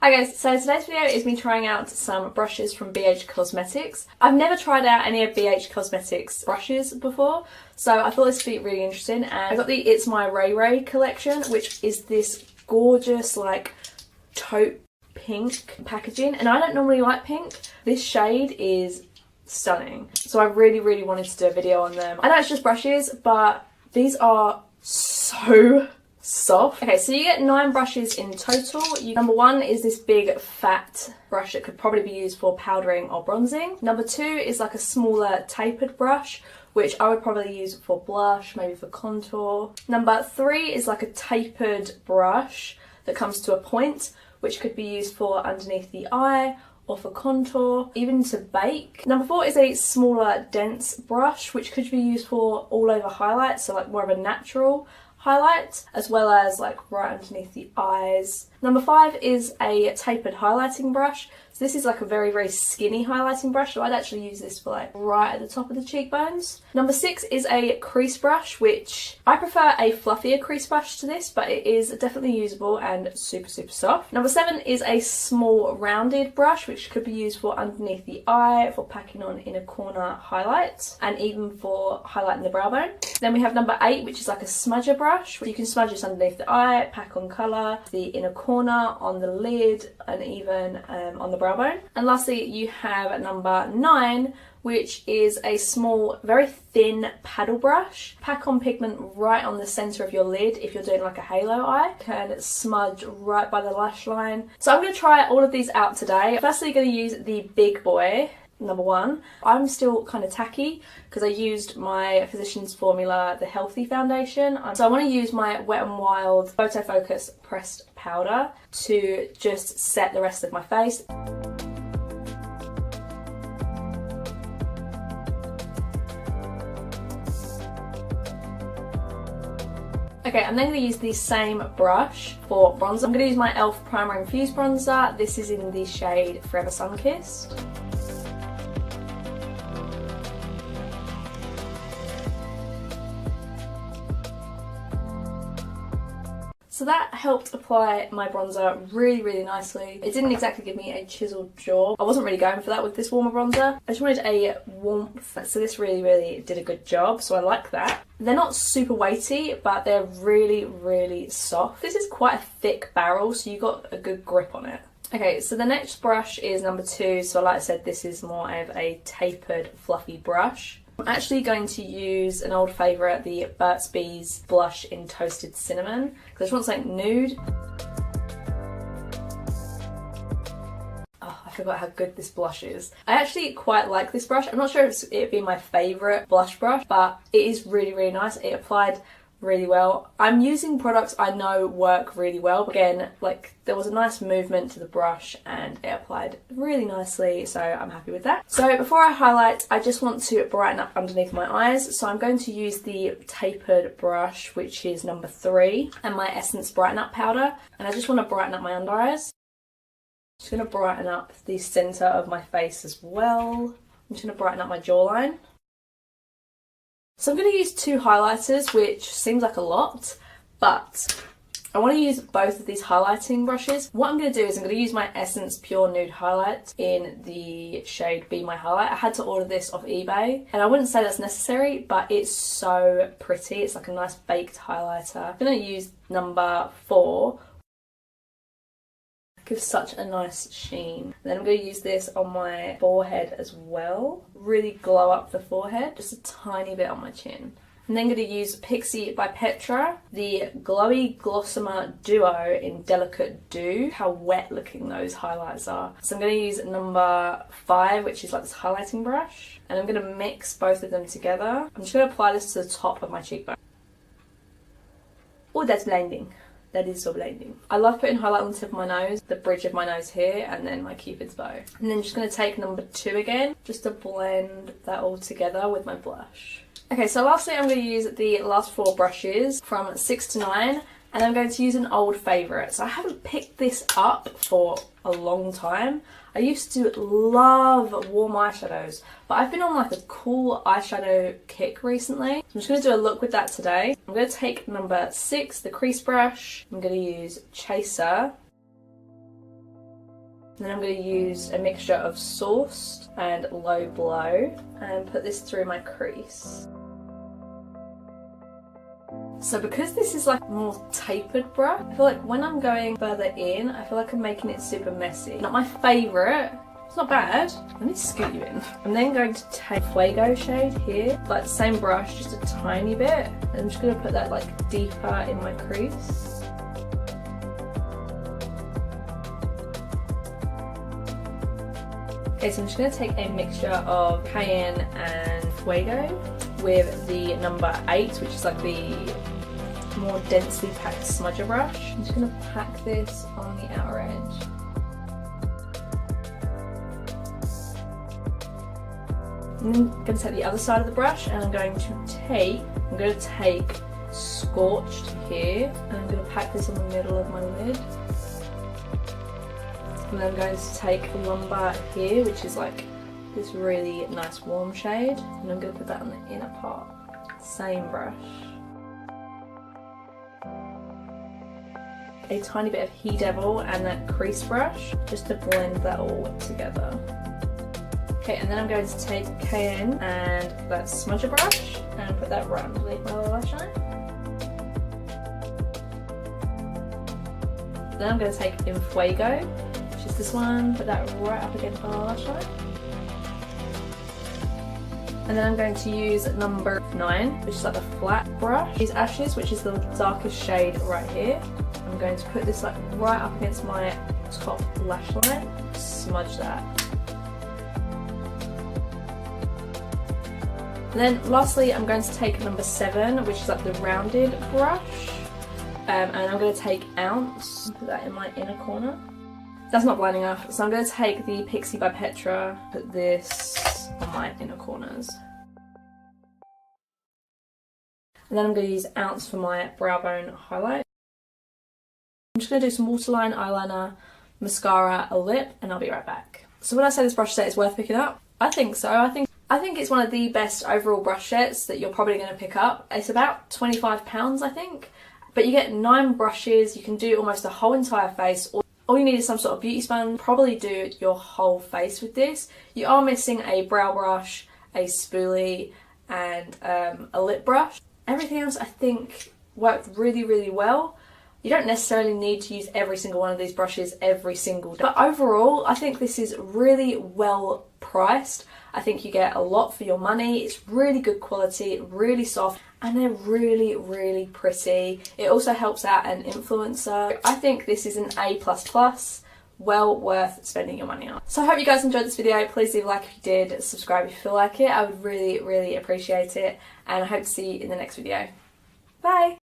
Hi guys, so today's video is me trying out some brushes from bhcosmetics. I've never tried out any of bhcosmetics brushes before, so I thought this would be really interesting, and I got the It's smyraerae collection, which is this gorgeous like taupe pink packaging, and I don't normally like pink. This shade is stunning, so I really wanted to do a video on them. I know it's just brushes, but these are so soft. Okay, so you get 9 brushes in total. Number 1 is this big fat brush that could probably be used for powdering or bronzing. Number 2 is like a smaller tapered brush, which I would probably use for blush, maybe for contour. Number 3 is like a tapered brush that comes to a point, which could be used for underneath the eye or for contour, even to bake. Number 4 is a smaller dense brush, which could be used for all over highlights, so like more of a natural highlight, as well as like right underneath the eyes. Number 5 is a tapered highlighting brush. So this is like a very skinny highlighting brush, so I'd actually use this for like right at the top of the cheekbones. Number 6 is a crease brush, which I prefer a fluffier crease brush to this, but it is definitely usable and super soft. Number 7 is a small rounded brush, which could be used for underneath the eye, for packing on inner corner highlights, and even for highlighting the brow bone. Then we have number 8, which is like a smudger brush. You can smudge this underneath the eye, pack on colour, the inner corner, on the lid, and even on the brow bone. And lastly, you have number 9, which is a small, very thin paddle brush. Pack on pigment right on the centre of your lid if you're doing like a halo eye. Can smudge right by the lash line. So I'm going to try all of these out today. Firstly, going to use the big boy. Number 1. I'm still kind of tacky because I used my Physician's formula, the Healthy Foundation. So I want to use my Wet n Wild Photofocus pressed powder to just set the rest of my face. Okay, I'm then going to use the same brush for bronzer. I'm going to use my e.l.f. Primer Infused bronzer. This is in the shade Forever Sunkissed. So that helped apply my bronzer really nicely. It didn't exactly give me a chiseled jaw. I wasn't really going for that with this warmer bronzer. I just wanted a warmth, so this really did a good job, so I like that. They're not super weighty, but they're really soft. This is quite a thick barrel, so you got a good grip on it. Okay, so the next brush is number 2. So like I said, this is more of a tapered, fluffy brush. I'm actually going to use an old favourite, the Burt's Bees blush in Toasted Cinnamon, because I just want something nude. Oh, I forgot how good this blush is. I actually quite like this brush. I'm not sure if it'd be my favourite blush brush, but it is really nice. It applied really well. I'm using products I know work really well. Again, like there was a nice movement to the brush and it applied really nicely, so I'm happy with that. So before I highlight, I just want to brighten up underneath my eyes, so I'm going to use the tapered brush, which is number 3, and my Essence Brighten Up powder, and I just want to brighten up my under eyes. Just going to brighten up the centre of my face as well. I'm just going to brighten up my jawline. So I'm going to use 2 highlighters, which seems like a lot, but I want to use both of these highlighting brushes. What I'm going to do is I'm going to use my Essence Pure Nude Highlight in the shade Be My Highlight. I had to order this off eBay, and I wouldn't say that's necessary, but it's so pretty. It's like a nice baked highlighter. I'm going to use number 4. Gives such a nice sheen. And then I'm going to use this on my forehead as well. Really glow up the forehead, just a tiny bit on my chin. I'm then going to use Pixi by Petra, the Glowy Glossimer Duo in Delicate Dew. How wet looking those highlights are. So I'm going to use number 5, which is like this highlighting brush. And I'm going to mix both of them together. I'm just going to apply this to the top of my cheekbone. Oh, that's blinding. That is so blinding. I love putting highlight on the tip of my nose, the bridge of my nose here, and then my cupid's bow. And then just going to take number 2 again, just to blend that all together with my blush. Okay, so lastly I'm going to use the last 4 brushes from 6 to 9, and I'm going to use an old favourite. So I haven't picked this up for a long time. I used to love warm eyeshadows, but I've been on like a cool eyeshadow kick recently. I'm just going to do a look with that today. I'm going to take number 6, the crease brush. I'm going to use Chaser. And then I'm going to use a mixture of Sourced and Low Blow and put this through my crease. So because this is like a more tapered brush, I feel like when I'm going further in, I feel like I'm making it super messy. Not my favourite. It's not bad. Let me scoot you in. I'm then going to take Fuego shade here, like the same brush, just a tiny bit. And I'm just going to put that like deeper in my crease. Okay, so I'm just going to take a mixture of Cayenne and Fuego with the number 8, which is like the more densely packed smudger brush. I'm just going to pack this on the outer edge. And then I'm going to take the other side of the brush and I'm going to take Scorched here, and I'm going to pack this on the middle of my lid. And then I'm going to take Lumber here, which is like this really nice warm shade, and I'm going to put that on the inner part. Same brush. A tiny bit of He Devil and that crease brush, just to blend that all together. Okay, and then I'm going to take Cayenne and that smudger brush and put that right underneath my lower lash line. Then I'm going to take Fuego, which is this one, put that right up against my lash line. And then I'm going to use number 9, which is like a flat brush. These Ashes, which is the darkest shade right here. I'm going to put this like right up against my top lash line, smudge that. And then lastly, I'm going to take number 7, which is like the rounded brush. And I'm going to take Ounce and put that in my inner corner. That's not blending enough, so I'm going to take the Pixi by Petra, put this on my inner corners. And then I'm going to use Ounce for my brow bone highlight. I'm just going to do some waterline, eyeliner, mascara, a lip, and I'll be right back. So when I say this brush set is worth picking up, I think so. I think it's one of the best overall brush sets that you're probably going to pick up. It's about £25, I think. But you get 9 brushes, you can do almost the whole entire face. All you need is some sort of beauty sponge. Probably do your whole face with this. You are missing a brow brush, a spoolie, and a lip brush. Everything else I think worked really, really well. You don't necessarily need to use every single one of these brushes every single day. But overall, I think this is really well priced. I think you get a lot for your money. It's really good quality, really soft, and they're really, really pretty. It also helps out an influencer. I think this is an A++, well worth spending your money on. So I hope you guys enjoyed this video. Please leave a like if you did, subscribe if you feel like it. I would really, really appreciate it, and I hope to see you in the next video. Bye!